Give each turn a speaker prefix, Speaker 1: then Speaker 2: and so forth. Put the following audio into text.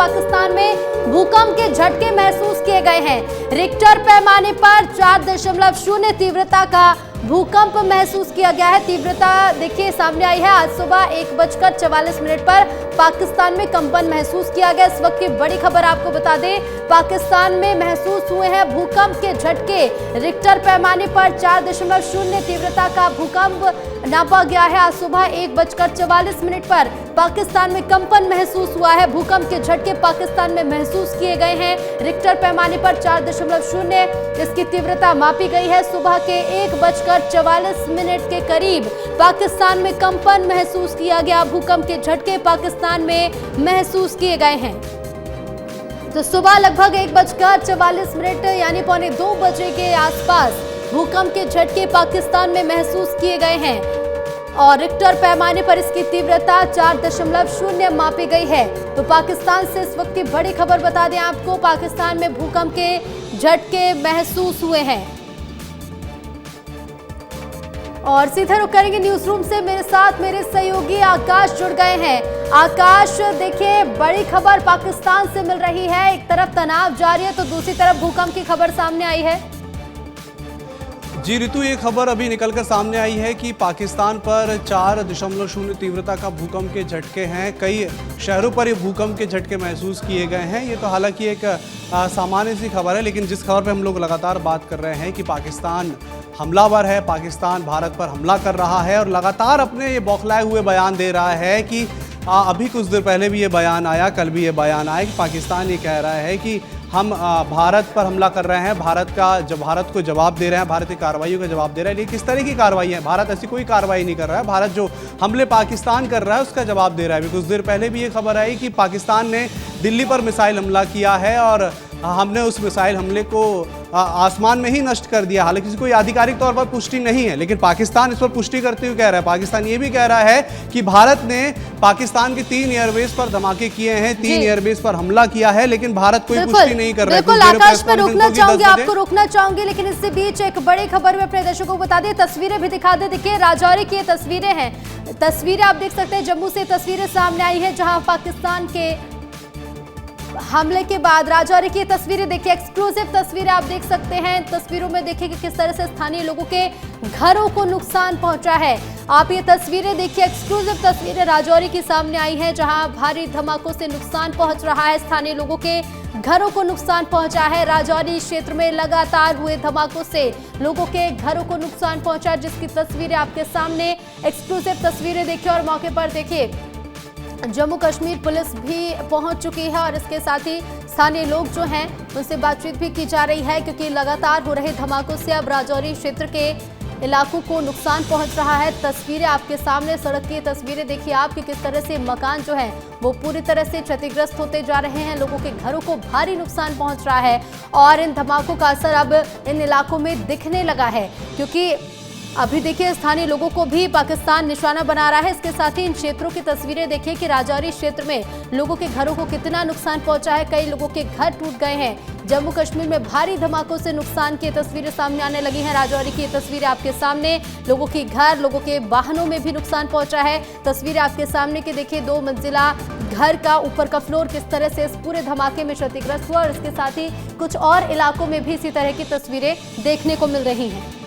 Speaker 1: पाकिस्तान में भूकंप के झटके महसूस किए गए हैं। रिक्टर पैमाने पर 4.0 तीव्रता का भूकंप महसूस किया गया है। तीव्रता देखिए सामने आई है। आज सुबह 1:44 पर पाकिस्तान में कंपन महसूस किया गया। इस वक्त की बड़ी खबर आपको बता दें, पाकिस्तान में महसूस हुए हैं भूकंप के झटके। रिक्टर पैमाने पर 4.0 तीव्रता का भूकंप नापा गया है। आज सुबह 1:44 पर पाकिस्तान में कंपन महसूस हुआ है। भूकंप के झटके पाकिस्तान में महसूस किए गए हैं। रिक्टर पैमाने पर 4.0 इसकी तीव्रता मापी गई है। सुबह के 1:44 के करीब पाकिस्तान में कंपन महसूस किया गया। भूकंप के झटके पाकिस्तान में महसूस किए गए हैं। तो सुबह लगभग 1:44 यानी 1:45 बजे के आसपास भूकंप के झटके पाकिस्तान में महसूस किए गए हैं और रिक्टर पैमाने पर इसकी तीव्रता 4.0 मापी गई है। तो पाकिस्तान से इस वक्त की बड़ी खबर बता दें आपको, पाकिस्तान में भूकंप के झटके महसूस हुए हैं। और सीधे रुक करेंगे न्यूज रूम से, मेरे साथ मेरे सहयोगी आकाश जुड़ गए हैं। आकाश, देखिए बड़ी खबर पाकिस्तान से मिल रही है। एक तरफ तनाव जारी है तो दूसरी तरफ भूकंप की खबर सामने आई है।
Speaker 2: जी ऋतु, ये खबर अभी निकलकर सामने आई है कि पाकिस्तान पर 4.0 तीव्रता का भूकंप के झटके हैं। कई शहरों पर ये भूकंप के झटके महसूस किए गए हैं। ये तो हालांकि एक सामान्य सी खबर है, लेकिन जिस खबर पे हम लोग लगातार बात कर रहे हैं कि पाकिस्तान हमलावर है, पाकिस्तान भारत पर हमला कर रहा है और लगातार अपने ये बौखलाए हुए बयान दे रहा है कि अभी कुछ देर पहले भी ये बयान आया, कल भी ये बयान आया कि पाकिस्तान ये कह रहा है कि हम भारत पर हमला कर रहे हैं, भारत को जवाब दे रहे हैं, भारत की कार्रवाइयों का जवाब दे रहे हैं। लेकिन किस तरह की कार्रवाई है? भारत ऐसी कोई कार्रवाई नहीं कर रहा है। भारत जो हमले पाकिस्तान कर रहा है उसका जवाब दे रहा है। कुछ देर पहले भी ये खबर आई कि पाकिस्तान ने दिल्ली पर मिसाइल हमला किया है और हमने उस मिसाइल हमले को आसमान में ही नष्ट कर दिया। हालांकि इसकी कोई आधिकारिक तौर पर पुष्टि नहीं है, लेकिन पाकिस्तान इस पर पुष्टि करते हुए कह रहा है। पाकिस्तान ये भी कह रहा है कि भारत ने पाकिस्तान के 3 एयरबेस पर धमाके किए हैं, 3 एयरबेस पर हमला किया है, लेकिन भारत कोई पुष्टि नहीं कर रहा है।
Speaker 1: बिल्कुल आकाश पे रुकना चाहूंगी, आपको रुकना चाहूंगी, लेकिन इससे बीच एक बड़ी खबर में अपने दर्शकों को बता दें, तस्वीरें भी दिखा दे। देखिए राजौरी की तस्वीरें हैं, तस्वीरें आप देख सकते हैं। जम्मू से तस्वीरें सामने आई है जहां पाकिस्तान के हमले के बाद राजौरी की तस्वीरें देखिए, एक्सक्लूसिव तस्वीरें आप देख सकते हैं। तस्वीरों में देखिए कि किस तरह से स्थानीय लोगों के घरों को नुकसान पहुंचा है। आप ये तस्वीरें देखिए, एक्सक्लूसिव तस्वीरें राजौरी की सामने आई हैं जहां भारी धमाकों से नुकसान पहुंच रहा है, स्थानीय लोगों के घरों को नुकसान पहुंचा है। राजौरी क्षेत्र में लगातार हुए धमाकों से लोगों के घरों को नुकसान पहुंचा, जिसकी तस्वीरें आपके सामने, एक्सक्लूसिव तस्वीरें देखिए। और मौके पर देखिए जम्मू कश्मीर पुलिस भी पहुंच चुकी है और इसके साथ ही स्थानीय लोग जो हैं उनसे बातचीत भी की जा रही है, क्योंकि लगातार हो रहे धमाकों से अब राजौरी क्षेत्र के इलाकों को नुकसान पहुंच रहा है। तस्वीरें आपके सामने, सड़क की तस्वीरें देखिए आप कि किस तरह से मकान जो है वो पूरी तरह से क्षतिग्रस्त होते जा रहे हैं। लोगों के घरों को भारी नुकसान पहुंच रहा है और इन धमाकों का असर अब इन इलाकों में दिखने लगा है, क्योंकि अभी देखिए स्थानीय लोगों को भी पाकिस्तान निशाना बना रहा है। इसके साथ ही इन क्षेत्रों की तस्वीरें देखिए कि राजौरी क्षेत्र में लोगों के घरों को कितना नुकसान पहुंचा है। कई लोगों के घर टूट गए हैं। जम्मू कश्मीर में भारी धमाकों से नुकसान की तस्वीरें सामने आने लगी हैं। राजौरी की तस्वीरें आपके सामने, लोगों के घर, लोगों के वाहनों में भी नुकसान पहुंचा है। तस्वीरें आपके सामने कि देखिए 2 मंजिला घर का ऊपर का फ्लोर किस तरह से इस पूरे धमाके में क्षतिग्रस्त हुआ और इसके साथ ही कुछ और इलाकों में भी इसी तरह की तस्वीरें देखने को मिल रही हैं।